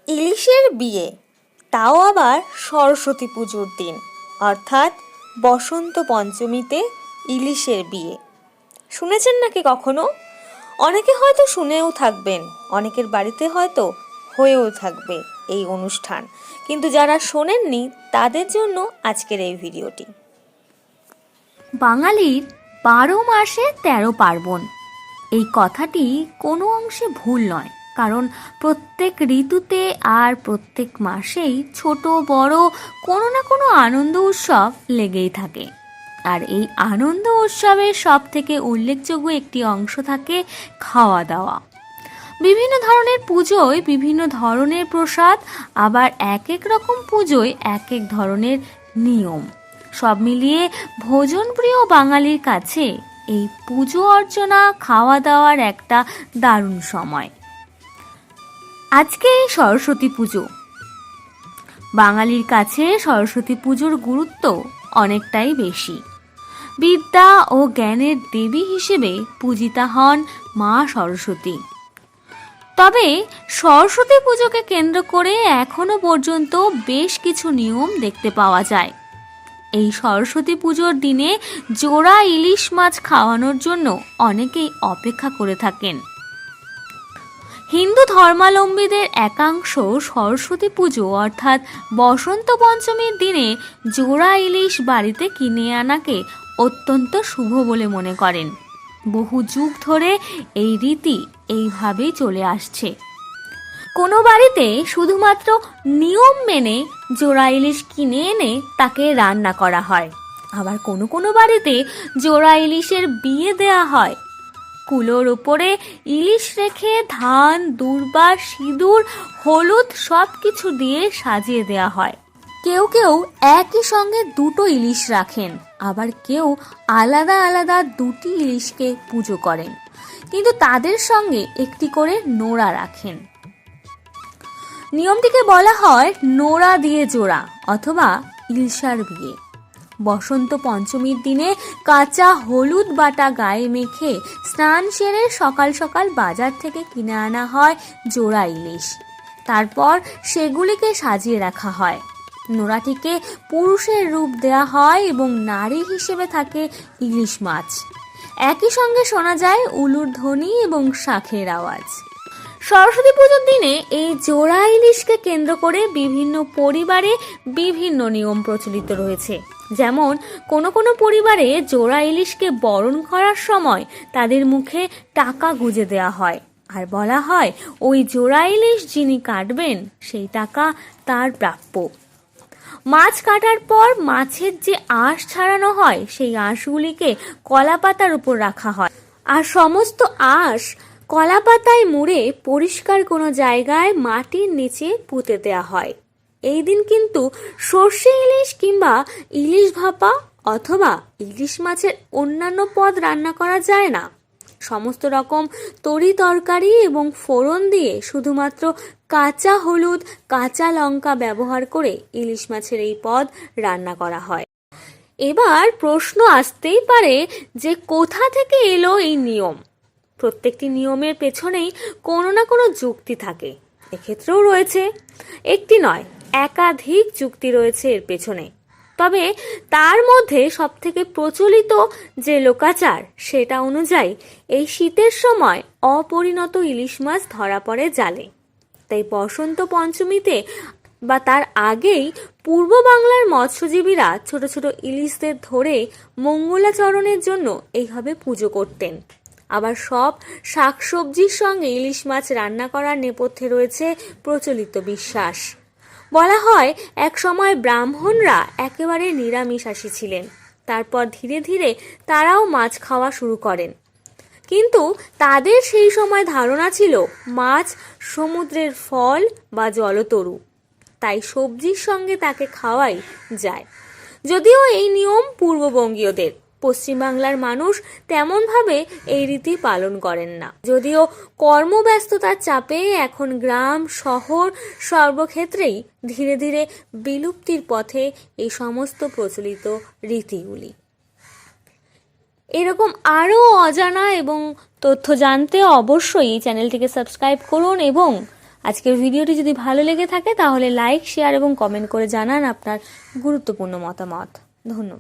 ইলিশের বিয়ে, তাও আবার সরস্বতী পুজোর দিন, অর্থাৎ বসন্ত পঞ্চমীতে ইলিশের বিয়ে। শুনেছেন নাকি কখনো? অনেকে হয়তো শুনেও থাকবেন, অনেকের বাড়িতে হয়তো হয়েও থাকবে এই অনুষ্ঠান, কিন্তু যারা শোনেননি তাদের জন্য আজকের এই ভিডিওটি। বাঙালির 12 মাসে 13 পার্বণ, এই কথাটি কোনো অংশে ভুল নয়। কারণ প্রত্যেক ঋতুতে আর প্রত্যেক মাসেই ছোট বড় কোনো না কোনো আনন্দ উৎসব লেগেই থাকে। আর এই আনন্দ উৎসবের সব থেকে উল্লেখযোগ্য একটি অংশ থাকে খাওয়া দাওয়া। বিভিন্ন ধরনের পুজোয় বিভিন্ন ধরনের প্রসাদ, আবার এক এক রকম পুজোয় এক এক ধরনের নিয়ম। সব মিলিয়ে ভোজনপ্রিয় বাঙালির কাছে এই পুজো অর্চনা খাওয়া দাওয়ার একটা দারুণ সময়। আজকে সরস্বতী পুজো। বাঙালির কাছে সরস্বতী পুজোর গুরুত্ব অনেকটাই বেশি। বিদ্যা ও জ্ঞানের দেবী হিসেবে পূজিতা হন মা সরস্বতী। তবে সরস্বতী পুজোকে কেন্দ্র করে এখনো পর্যন্ত বেশ কিছু নিয়ম দেখতে পাওয়া যায়। এই সরস্বতী পুজোর দিনে জোড়া ইলিশ মাছ খাওয়ানোর জন্য অনেকেই অপেক্ষা করে থাকেন। হিন্দু ধর্মাবলম্বীদের একাংশ সরস্বতী পুজো অর্থাৎ বসন্ত পঞ্চমীর দিনে জোড়া ইলিশ বাড়িতে কিনে আনাকে অত্যন্ত শুভ বলে মনে করেন। বহু যুগ ধরে এই রীতি এইভাবেই চলে আসছে। কোনো বাড়িতে শুধুমাত্র নিয়ম মেনে জোড়া ইলিশ কিনে এনে তাকে রান্না করা হয়, আবার কোনো কোনো বাড়িতে জোড়া ইলিশের বিয়ে দেয়া হয়। কুলোর ওপরে ইলিশ রেখে ধান, দূর্বা, সিঁদুর, হলুদ সব কিছু দিয়ে সাজিয়ে দেয়া হয়। কেউ কেউ একই সঙ্গে দুটো ইলিশ রাখেন, আবার কেউ আলাদা আলাদা দুটি ইলিশকে পুজো করেন, কিন্তু তাদের সঙ্গে একটি করে নোড়া রাখেন। নিয়মটিকে বলা হয় নোড়া দিয়ে জোড়া অথবা ইলশার বিয়ে। বসন্ত পঞ্চমীর দিনে কাঁচা হলুদ বাটা গায়ে মেখে স্নান সেরে সকাল সকাল বাজার থেকে কিনে আনা হয় জোড়া ইলিশ। তারপর সেগুলিকে সাজিয়ে রাখা হয়। নোড়াটিকে পুরুষের রূপ দেয়া হয় এবং নারী হিসেবে থাকে ইলিশ মাছ। একই সঙ্গে শোনা যায় উলুর ধ্বনি এবং শাঁখের আওয়াজ। সরস্বতী পুজোর দিনে এই জোড়া ইলিশকে কেন্দ্র করে বিভিন্ন পরিবারে বিভিন্ন নিয়ম প্রচলিত রয়েছে। যেমন কোনো কোনো পরিবারে জোড়া ইলিশকে বরণ করার সময় তাদের মুখে টাকা গুঁজে দেওয়া হয়, আর বলা হয় ওই জোড়া ইলিশ যিনি কাটবেন সেই টাকা তার প্রাপ্য। মাছ কাটার পর মাছের যে আঁশ ছাড়ানো হয় সেই আঁশগুলিকে কলা পাতার উপর রাখা হয়, আর সমস্ত আঁশ কলা পাতায় মুড়ে পরিষ্কার কোনো জায়গায় মাটির নিচে পুঁতে দেওয়া হয়। এই দিন কিন্তু সর্ষে ইলিশ কিংবা ইলিশ ভাপা অথবা ইলিশ মাছের অন্যান্য পদ রান্না করা যায় না। সমস্ত রকম তরি তরকারি এবং ফোড়ন দিয়ে শুধুমাত্র কাঁচা হলুদ, কাঁচা লঙ্কা ব্যবহার করে ইলিশ মাছের এই পদ রান্না করা হয়। এবার প্রশ্ন আসতেই পারে যে কোথা থেকে এলো এই নিয়ম? প্রত্যেকটি নিয়মের পেছনেই কোনো না কোনো যুক্তি থাকে। এক্ষেত্রেও রয়েছে, একটি নয় একাধিক যুক্তি রয়েছে এর পেছনে। তবে তার মধ্যে সবথেকে প্রচলিত যে লোকাচার সেটা অনুযায়ী এই শীতের সময় অপরিণত ইলিশ মাছ ধরা পড়ে জালে। তাই বসন্ত পঞ্চমীতে বা তার আগেই পূর্ব বাংলার মৎস্যজীবীরা ছোট ছোট ইলিশদের ধরে মঙ্গলাচরণের জন্য এইভাবে পুজো করতেন। আবার সব শাকসবজির সঙ্গে ইলিশ মাছ রান্না করার নেপথ্যে রয়েছে প্রচলিত বিশ্বাস। বলা হয় এক সময় ব্রাহ্মণরা একেবারে নিরামিষাশী ছিলেন, তারপর ধীরে ধীরে তারাও মাছ খাওয়া শুরু করেন। কিন্তু তাদের সেই সময় ধারণা ছিল মাছ সমুদ্রের ফল বা জলতরু, তাই সবজির সঙ্গে তাকে খাওয়াই যায়। যদিও এই নিয়ম পূর্ববঙ্গীয়দের, পশ্চিমবাংলার মানুষ তেমনভাবে এই রীতি পালন করেন না। যদিও কর্মব্যস্ততার চাপে এখন গ্রাম শহর সর্বক্ষেত্রেই ধীরে ধীরে বিলুপ্তির পথে এই সমস্ত প্রচলিত রীতিগুলি। এরকম আরও অজানা এবং তথ্য জানতে অবশ্যই চ্যানেলটিকে সাবস্ক্রাইব করুন এবং আজকের ভিডিওটি যদি ভালো লেগে থাকে তাহলে লাইক, শেয়ার এবং কমেন্ট করে জানান আপনার গুরুত্বপূর্ণ মতামত। ধন্যবাদ।